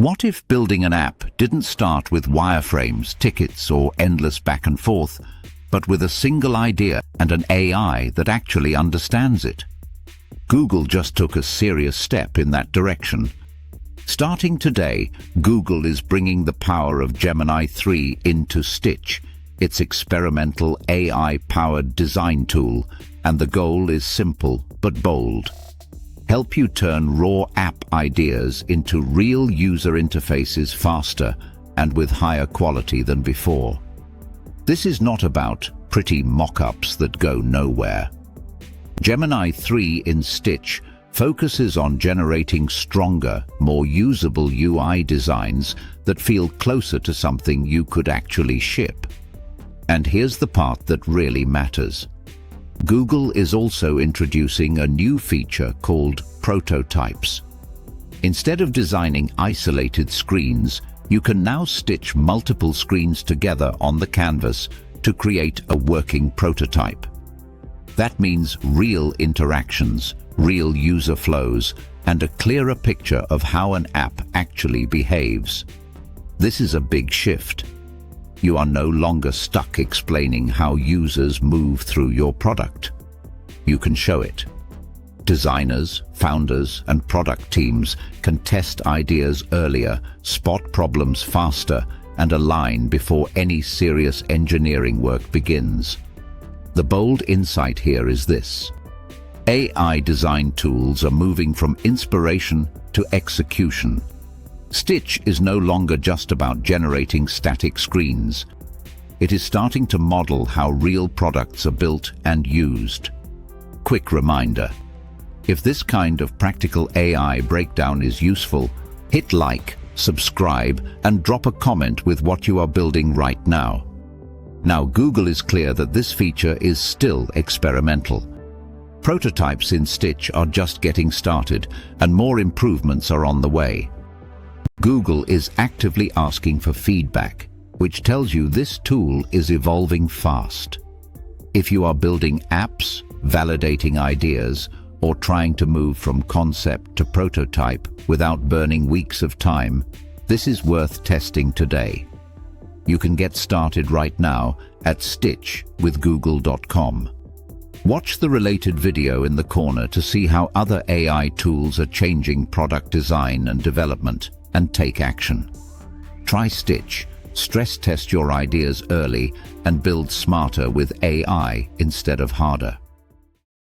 What if building an app didn't start with wireframes, tickets, or endless back and forth, but with a single idea and an AI that actually understands it? Google just took a serious step in that direction. Starting today, Google is bringing the power of Gemini 3 into Stitch, its experimental AI-powered design tool, and the goal is simple but bold. Help you turn raw app ideas into real user interfaces faster and with higher quality than before. This is not about pretty mock-ups that go nowhere. Gemini 3 in Stitch focuses on generating stronger, more usable UI designs that feel closer to something you could actually ship. And here's the part that really matters. Google is also introducing a new feature called prototypes. Instead of designing isolated screens, you can now stitch multiple screens together on the canvas to create a working prototype. That means real interactions, real user flows, and a clearer picture of how an app actually behaves. This is a big shift. You are no longer stuck explaining how users move through your product. You can show it. Designers, founders, and product teams can test ideas earlier, spot problems faster, and align before any serious engineering work begins. The bold insight here is this: AI design tools are moving from inspiration to execution. Stitch is no longer just about generating static screens. It is starting to model how real products are built and used. Quick reminder: if this kind of practical AI breakdown is useful, hit like, subscribe, and drop a comment with what you are building right now. Now, Google is clear that this feature is still experimental. Prototypes in Stitch are just getting started, and more improvements are on the way. Google is actively asking for feedback, which tells you this tool is evolving fast. If you are building apps, validating ideas, or trying to move from concept to prototype without burning weeks of time, this is worth testing today. You can get started right now at stitchwithgoogle.com. Watch the related video in the corner to see how other AI tools are changing product design and development, and take action. Try Stitch, stress test your ideas early, and build smarter with AI instead of harder.